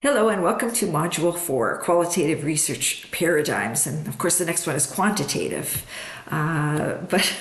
Hello and welcome to Module 4, Qualitative Research Paradigms. And of course the next one is quantitative. But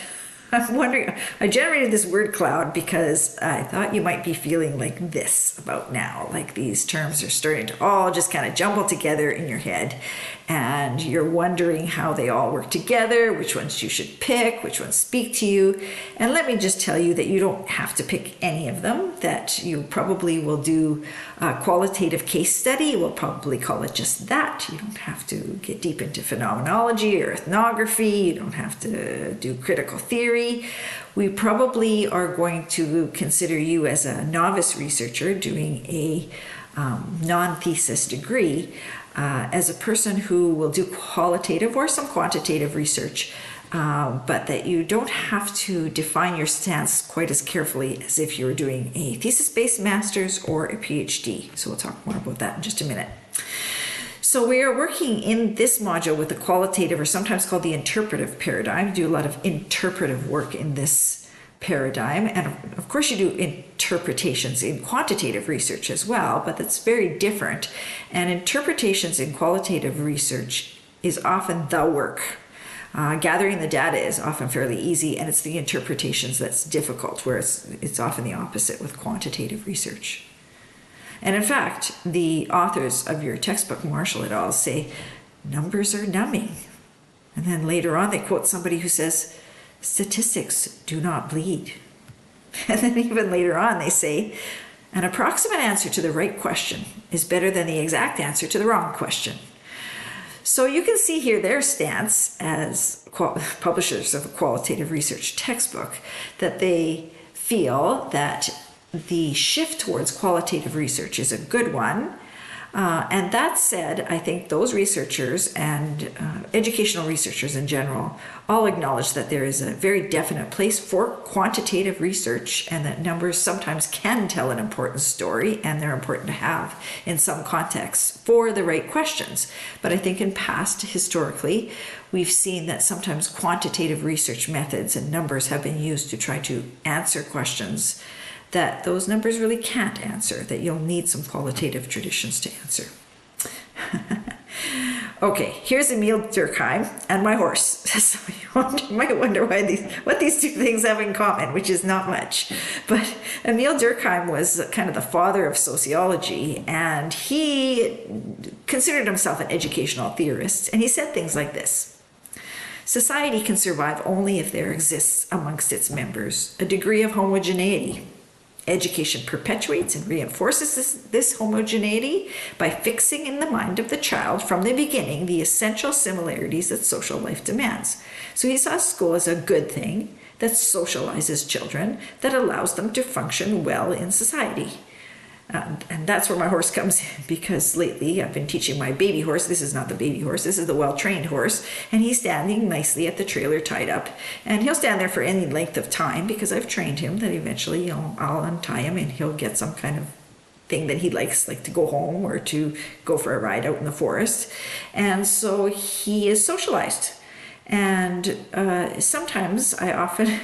I'm wondering, I generated this word cloud because I thought you might be feeling like this about now. Like these terms are starting to all just kind of jumble together in your head. And you're wondering how they all work together, which ones you should pick, which ones speak to you. And let me just tell you that you don't have to pick any of them, that you probably will do a qualitative case study. We'll probably call it just that. You don't have to get deep into phenomenology or ethnography. You don't have to do critical theory. We probably are going to consider you as a novice researcher doing a non-thesis degree as a person who will do qualitative or some quantitative research, but that you don't have to define your stance quite as carefully as if you were doing a thesis-based master's or a PhD. So we'll talk more about that in just a minute. So we are working in this module with the qualitative, or sometimes called the interpretive paradigm. We do a lot of interpretive work in this paradigm, and of course you do interpretations in quantitative research as well, but that's very different. And interpretations in qualitative research is often the work. Gathering the data is often fairly easy, and it's the interpretations that's difficult, whereas it's often the opposite with quantitative research. And in fact, the authors of your textbook, Marshall et al., say numbers are numbing. And then later on they quote somebody who says, statistics do not bleed. And then even later on they say, an approximate answer to the right question is better than the exact answer to the wrong question. So you can see here their stance as publishers of a qualitative research textbook, that they feel that the shift towards qualitative research is a good one. And that said, I think those researchers and educational researchers in general all acknowledge that there is a very definite place for quantitative research, and that numbers sometimes can tell an important story, and they're important to have in some contexts for the right questions. But I think in past, historically, we've seen that sometimes quantitative research methods and numbers have been used to try to answer questions that those numbers really can't answer, that you'll need some qualitative traditions to answer. Okay, here's Emil Durkheim and my horse. So you might wonder what these two things have in common, which is not much. But Emil Durkheim was kind of the father of sociology, and he considered himself an educational theorist, and he said things like this. Society can survive only if there exists amongst its members a degree of homogeneity. Education perpetuates and reinforces this homogeneity by fixing in the mind of the child from the beginning the essential similarities that social life demands. So he saw school as a good thing that socializes children, that allows them to function well in society. And that's where my horse comes in, because lately I've been teaching my baby horse. This is not the baby horse, this is the well-trained horse, and he's standing nicely at the trailer tied up, and he'll stand there for any length of time because I've trained him that eventually I'll untie him and he'll get some kind of thing that he likes, like to go home or to go for a ride out in the forest. And so he is socialized. And sometimes I often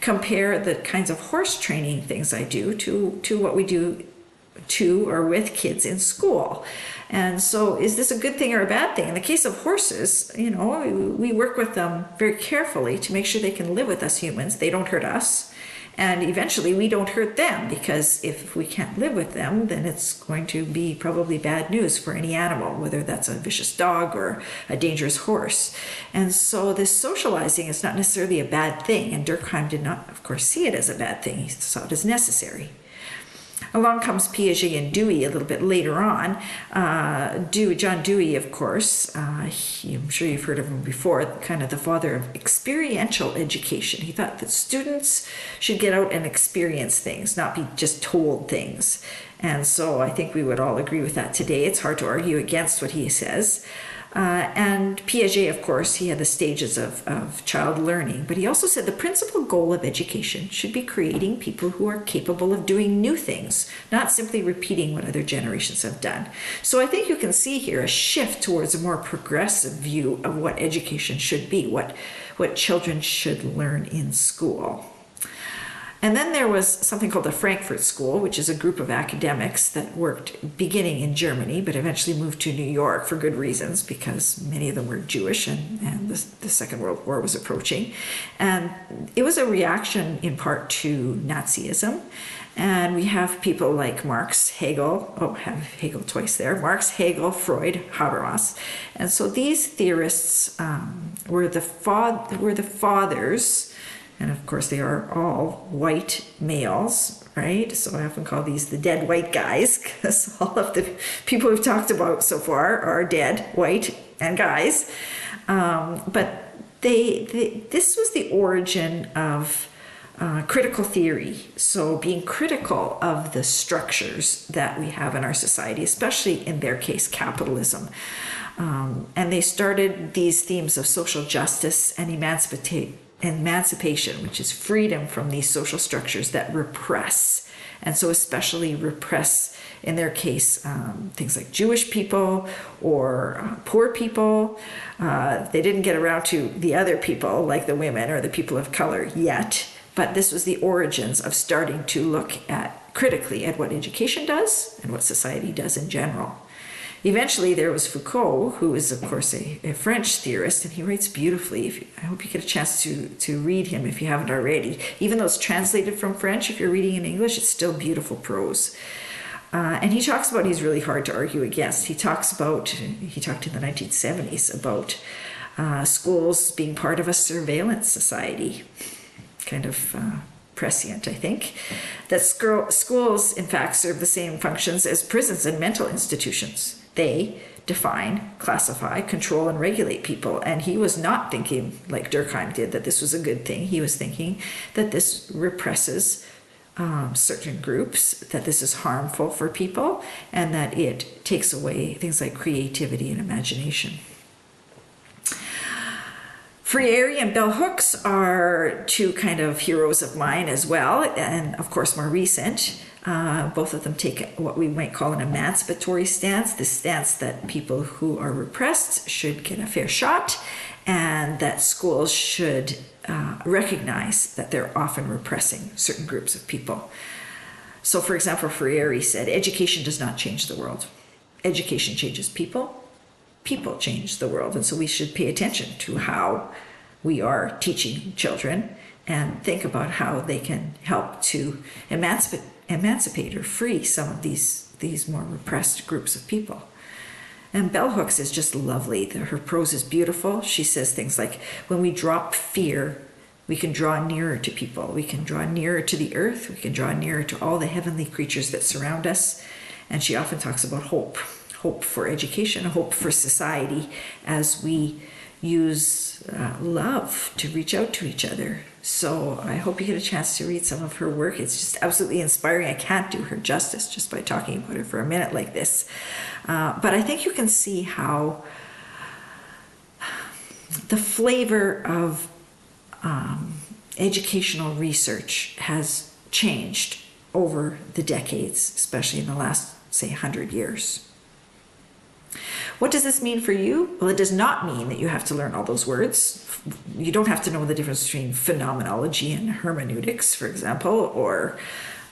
compare the kinds of horse training things I do to what we do to or with kids in school. And so is this a good thing or a bad thing? In the case of horses, we work with them very carefully to make sure they can live with us humans. They don't hurt us. And eventually we don't hurt them, because if we can't live with them, then it's going to be probably bad news for any animal, whether that's a vicious dog or a dangerous horse. And so this socializing is not necessarily a bad thing. And Durkheim did not, of course, see it as a bad thing. He saw it as necessary. Along comes Piaget and Dewey a little bit later on. John Dewey, of course, I'm sure you've heard of him before, kind of the father of experiential education. He thought that students should get out and experience things, not be just told things. And so I think we would all agree with that today. It's hard to argue against what he says. And Piaget, of course, he had the stages of child learning, but he also said the principal goal of education should be creating people who are capable of doing new things, not simply repeating what other generations have done. So I think you can see here a shift towards a more progressive view of what education should be, what children should learn in school. And then there was something called the Frankfurt School, which is a group of academics that worked beginning in Germany, but eventually moved to New York for good reasons, because many of them were Jewish and the Second World War was approaching. And it was a reaction in part to Nazism. And we have people like Marx, Hegel, I have Hegel twice there, Marx, Hegel, Freud, Habermas. And so these theorists were the fathers. And of course, they are all white males, right? So I often call these the dead white guys, because all of the people we've talked about so far are dead, white, and guys. But this was the origin of critical theory. So being critical of the structures that we have in our society, especially in their case, capitalism. And they started these themes of social justice and emancipation, which is freedom from these social structures that repress. And so especially repress, in their case, things like Jewish people or poor people. They didn't get around to the other people, like the women or the people of color yet, but this was the origins of starting to look at critically at what education does and what society does in general. Eventually, there was Foucault, who is, of course, a French theorist, and he writes beautifully. I hope you get a chance to read him if you haven't already. Even though it's translated from French, if you're reading in English, it's still beautiful prose. And he talks about, he's really hard to argue against. He talked in the 1970s about schools being part of a surveillance society, kind of prescient, I think, that schools, in fact, serve the same functions as prisons and mental institutions. They define, classify, control, and regulate people. And he was not thinking, like Durkheim did, that this was a good thing. He was thinking that this represses certain groups, that this is harmful for people, and that it takes away things like creativity and imagination. Freire and bell hooks are two kind of heroes of mine as well, and of course more recent. Both of them take what we might call an emancipatory stance, the stance that people who are repressed should get a fair shot, and that schools should recognize that they're often repressing certain groups of people. So for example, Freire said, education does not change the world. Education changes people. People change the world, and so we should pay attention to how we are teaching children and think about how they can help to emancipate or free some of these more repressed groups of people. And bell hooks is just lovely. Her prose is beautiful. She says things like, when we drop fear, we can draw nearer to people. We can draw nearer to the earth. We can draw nearer to all the heavenly creatures that surround us. And she often talks about hope for education, hope for society, as we use love to reach out to each other. So I hope you get a chance to read some of her work. It's just absolutely inspiring. I can't do her justice just by talking about her for a minute like this. But I think you can see how the flavor of educational research has changed over the decades, especially in the last, say, 100 years. What does this mean for you? Well, it does not mean that you have to learn all those words. You don't have to know the difference between phenomenology and hermeneutics, for example, or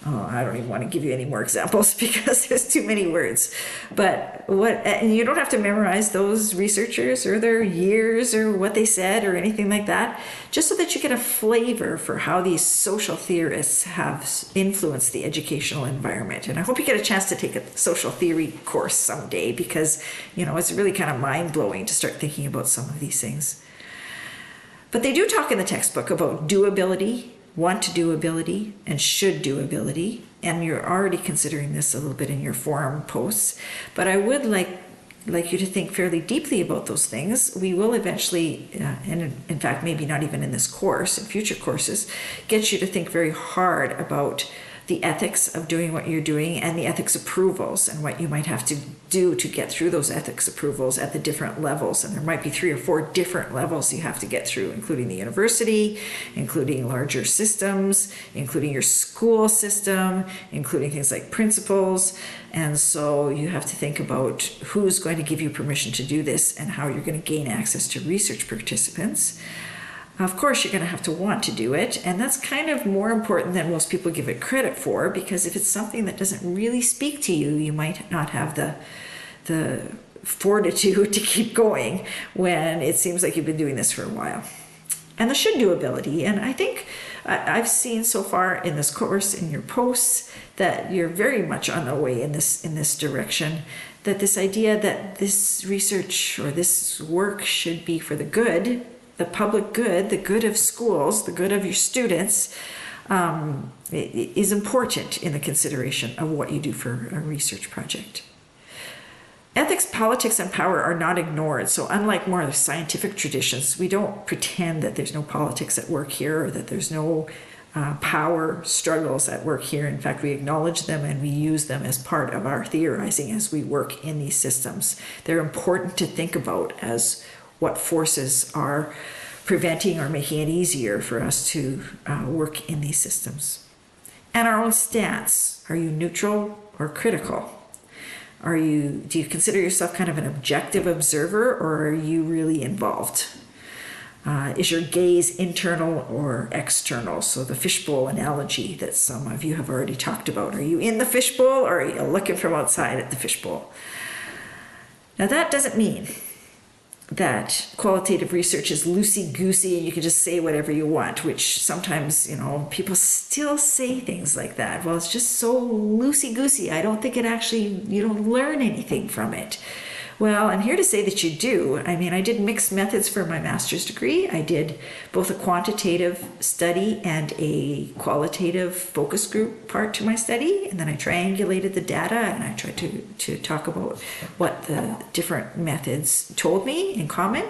I don't even want to give you any more examples because there's too many words. And you don't have to memorize those researchers or their years or what they said or anything like that, just so that you get a flavor for how these social theorists have influenced the educational environment. And I hope you get a chance to take a social theory course someday, because, it's really kind of mind-blowing to start thinking about some of these things. But they do talk in the textbook about doability, want to do ability, and should do ability. And you're already considering this a little bit in your forum posts. But I would like you to think fairly deeply about those things. We will eventually, and in fact, maybe not even in this course, in future courses, get you to think very hard about the ethics of doing what you're doing and the ethics approvals and what you might have to do to get through those ethics approvals at the different levels. And there might be 3 or 4 different levels you have to get through, including the university, including larger systems, including your school system, including things like principals. And so you have to think about who's going to give you permission to do this and how you're going to gain access to research participants. Of course, you're going to have to want to do it, and that's kind of more important than most people give it credit for, because if it's something that doesn't really speak to you, you might not have the fortitude to keep going when it seems like you've been doing this for a while. And the should-do ability, and I think I've seen so far in this course, in your posts, that you're very much on the way in this direction, that this idea that this research or this work should be for the good, the public good, the good of schools, the good of your students, is important in the consideration of what you do for a research project. Ethics, politics, and power are not ignored. So unlike more of the scientific traditions, we don't pretend that there's no politics at work here, or that there's no power struggles at work here. In fact, we acknowledge them and we use them as part of our theorizing as we work in these systems. They're important to think about as what forces are preventing or making it easier for us to work in these systems. And our own stance. Are you neutral or critical? Do you consider yourself kind of an objective observer, or are you really involved? Is your gaze internal or external? So the fishbowl analogy that some of you have already talked about. Are you in the fishbowl, or are you looking from outside at the fishbowl? Now that doesn't mean that qualitative research is loosey-goosey and you can just say whatever you want, which sometimes, people still say things like that. Well, it's just so loosey-goosey. I don't think you don't learn anything from it. Well, I'm here to say that you do. I did mixed methods for my master's degree. I did both a quantitative study and a qualitative focus group part to my study, and then I triangulated the data and I tried to talk about what the different methods told me in common.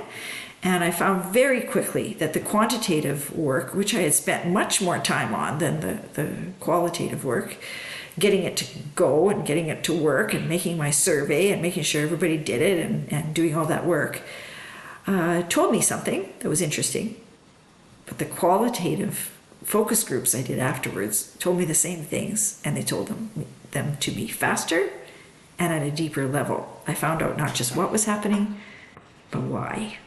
And I found very quickly that the quantitative work, which I had spent much more time on than the qualitative work, getting it to go and getting it to work and making my survey and making sure everybody did it and doing all that work, told me something that was interesting. But the qualitative focus groups I did afterwards told me the same things, and they told them to be faster and at a deeper level. I found out not just what was happening, but why.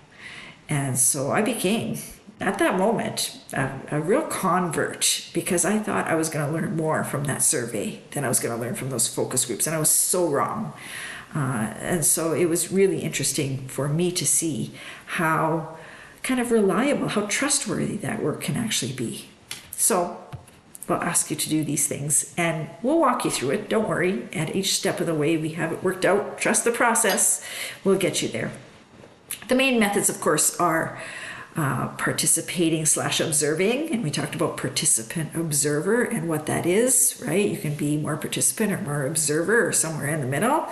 And so I became, at that moment, a real convert, because I thought I was going to learn more from that survey than I was going to learn from those focus groups, and I was so wrong. And so it was really interesting for me to see how kind of reliable, how trustworthy that work can actually be. So we'll ask you to do these things, and we'll walk you through it. Don't worry. At each step of the way, we have it worked out. Trust the process. We'll get you there. The main methods, of course, are participating/observing, and we talked about participant observer and what that is, right? You can be more participant or more observer or somewhere in the middle.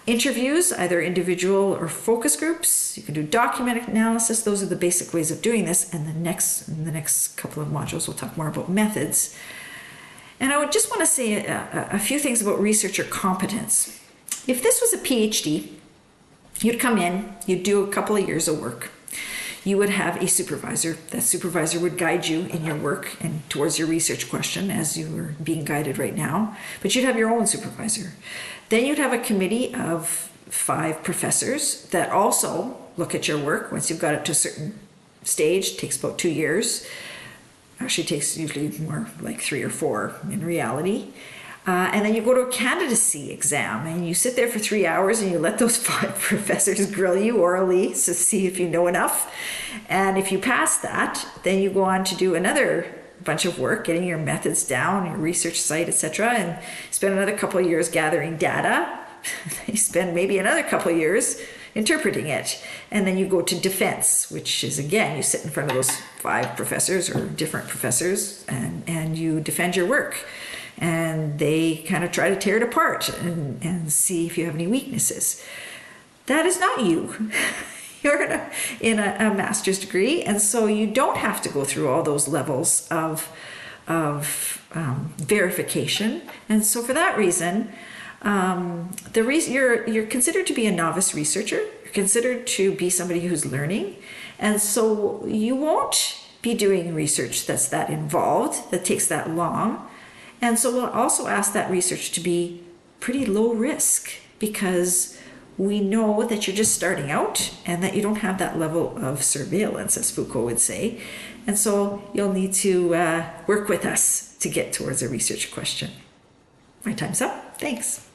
Interviews, either individual or focus groups. You can do document analysis. Those are the basic ways of doing this, and in the next couple of modules we'll talk more about methods. And I would just want to say a few things about researcher competence. If this was a PhD, you'd come in, you'd do a couple of years of work. You would have a supervisor. That supervisor would guide you in your work and towards your research question, as you are being guided right now. But you'd have your own supervisor. Then you'd have a committee of 5 professors that also look at your work. Once you've got it to a certain stage, it takes about 2 years. Actually, it takes usually more like 3 or 4 in reality. And then you go to a candidacy exam, and you sit there for 3 hours and you let those 5 professors grill you orally to see if you know enough. And if you pass that, then you go on to do another bunch of work, getting your methods down, your research site, etc., and spend another couple of years gathering data. You spend maybe another couple of years interpreting it. And then you go to defense, which is, again, you sit in front of those 5 professors or different professors and you defend your work. And they kind of try to tear it apart and see if you have any weaknesses. That is not you. You're in a master's degree, and so you don't have to go through all those levels of verification. And so for that reason, you're considered to be a novice researcher. You're considered to be somebody who's learning, and so you won't be doing research that's that involved, that takes that long. And so we'll also ask that research to be pretty low risk, because we know that you're just starting out and that you don't have that level of surveillance, as Foucault would say. And so you'll need to work with us to get towards a research question. My time's up. Thanks.